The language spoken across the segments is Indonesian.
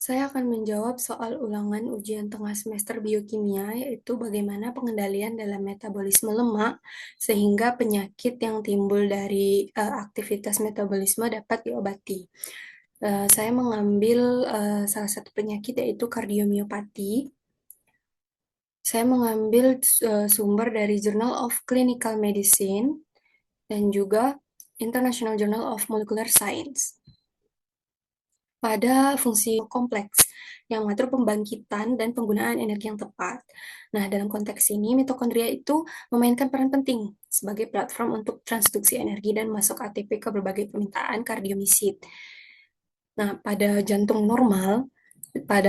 Saya akan menjawab soal ulangan ujian tengah semester biokimia, yaitu bagaimana pengendalian dalam metabolisme lemak sehingga penyakit yang timbul dari aktivitas metabolisme dapat diobati. Saya mengambil salah satu penyakit yaitu kardiomiopati. Saya mengambil sumber dari Journal of Clinical Medicine dan juga International Journal of Molecular Science. Pada fungsi kompleks yang mengatur pembangkitan dan penggunaan energi yang tepat. Nah, dalam konteks ini, mitokondria itu memainkan peran penting sebagai platform untuk transduksi energi dan masuk ATP ke berbagai permintaan kardiomisit. Nah, pada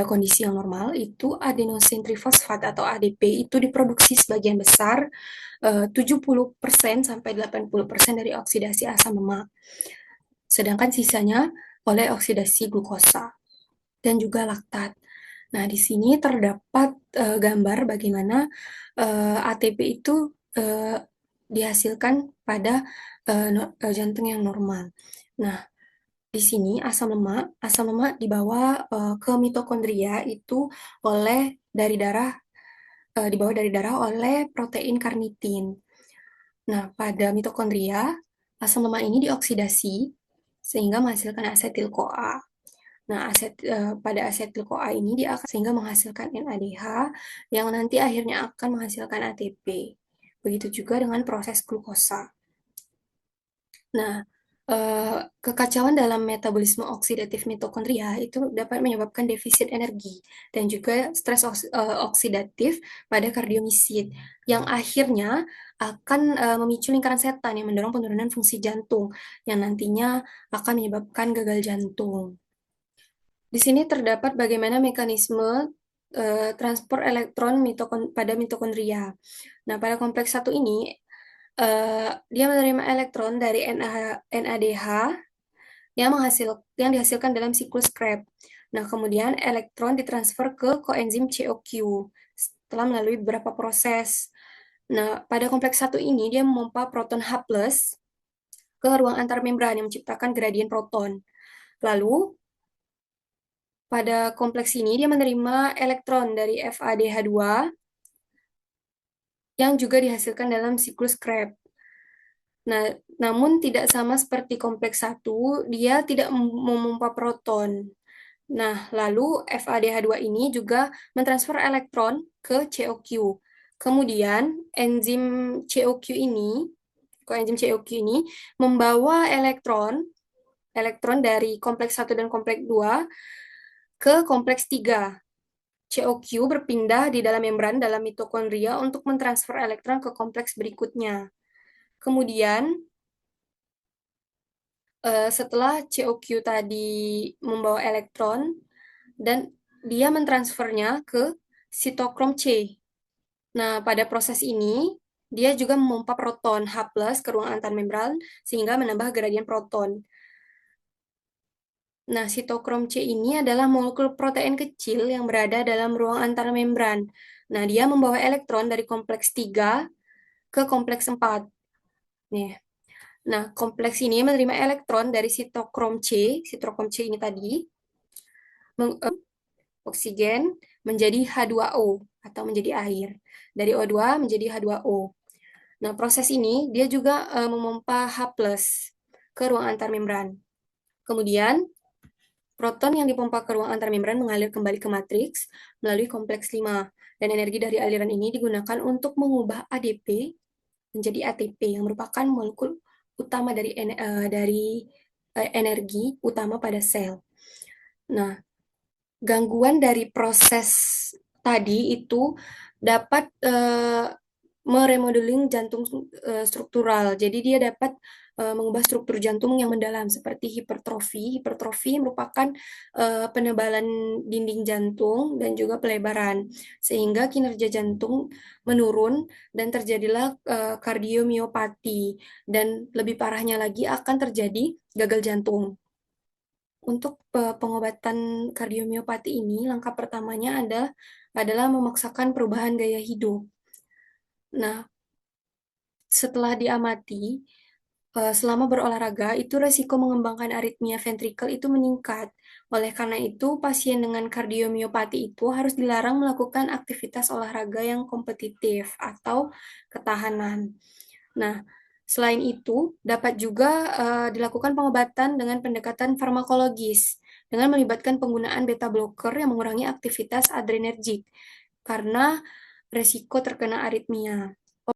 kondisi yang normal, itu adenosin trifosfat atau ADP itu diproduksi sebagian besar 70% sampai 80% dari oksidasi asam lemak. Sedangkan sisanya oleh oksidasi glukosa dan juga laktat. Nah, di sini terdapat gambar bagaimana ATP itu dihasilkan pada jantung yang normal. Nah, di sini asam lemak dibawa ke mitokondria itu dibawa dari darah oleh protein karnitin. Nah, pada mitokondria, asam lemak ini dioksidasi sehingga menghasilkan asetil-CoA. Nah, pada asetil-CoA ini dia akan sehingga menghasilkan NADH yang nanti akhirnya akan menghasilkan ATP. Begitu juga dengan proses glukosa. Nah, kekacauan dalam metabolisme oksidatif mitokondria itu dapat menyebabkan defisit energi dan juga stres oksidatif pada kardiomisit yang akhirnya akan memicu lingkaran setan yang mendorong penurunan fungsi jantung yang nantinya akan menyebabkan gagal jantung. Di sini terdapat bagaimana mekanisme transport elektron pada mitokondria. Nah, pada kompleks satu ini, dia menerima elektron dari NADH yang dihasilkan dalam siklus Krebs. Nah, kemudian elektron ditransfer ke koenzim CoQ setelah melalui beberapa proses. Nah, pada kompleks satu ini, dia memompa proton H+, ke ruang antar membran yang menciptakan gradien proton. Lalu, pada kompleks ini, dia menerima elektron dari FADH2 yang juga dihasilkan dalam siklus Krebs. Nah, namun tidak sama seperti kompleks satu, dia tidak memompa proton. Nah, lalu FADH2 ini juga mentransfer elektron ke CoQ. Kemudian, koenzim CoQ ini membawa elektron dari kompleks satu dan kompleks 2 ke kompleks 3. CoQ berpindah di dalam membran dalam mitokondria untuk mentransfer elektron ke kompleks berikutnya. Kemudian, setelah CoQ tadi membawa elektron, dan dia mentransfernya ke sitokrom C. Nah, pada proses ini, dia juga memompa proton H+ ke ruang antar membran sehingga menambah gradien proton. Nah, sitokrom C ini adalah molekul protein kecil yang berada dalam ruang antar membran. Nah, dia membawa elektron dari kompleks 3 ke kompleks 4. Nih. Nah, kompleks ini menerima elektron dari sitokrom C ini tadi, oksigen menjadi H2O atau menjadi air. Dari O2 menjadi H2O. Nah, proses ini dia juga memompa H+ ke ruang antar membran. Kemudian, proton yang dipompa ke ruang antar membran mengalir kembali ke matriks melalui kompleks 5. Dan energi dari aliran ini digunakan untuk mengubah ADP menjadi ATP yang merupakan molekul utama dari energi utama pada sel. Nah, gangguan dari proses tadi itu dapat meremodeling jantung struktural. Jadi dia dapat mengubah struktur jantung yang mendalam seperti hipertrofi. Hipertrofi merupakan penebalan dinding jantung dan juga pelebaran sehingga kinerja jantung menurun dan terjadilah kardiomiopati dan lebih parahnya lagi akan terjadi gagal jantung. Untuk pengobatan kardiomiopati ini, langkah pertamanya adalah memaksakan perubahan gaya hidup. Nah, setelah diamati, selama berolahraga, itu resiko mengembangkan aritmia ventrikel itu meningkat. Oleh karena itu, pasien dengan kardiomiopati itu harus dilarang melakukan aktivitas olahraga yang kompetitif atau ketahanan. Nah, selain itu, dapat juga dilakukan pengobatan dengan pendekatan farmakologis dengan melibatkan penggunaan beta blocker yang mengurangi aktivitas adrenergik karena resiko terkena aritmia.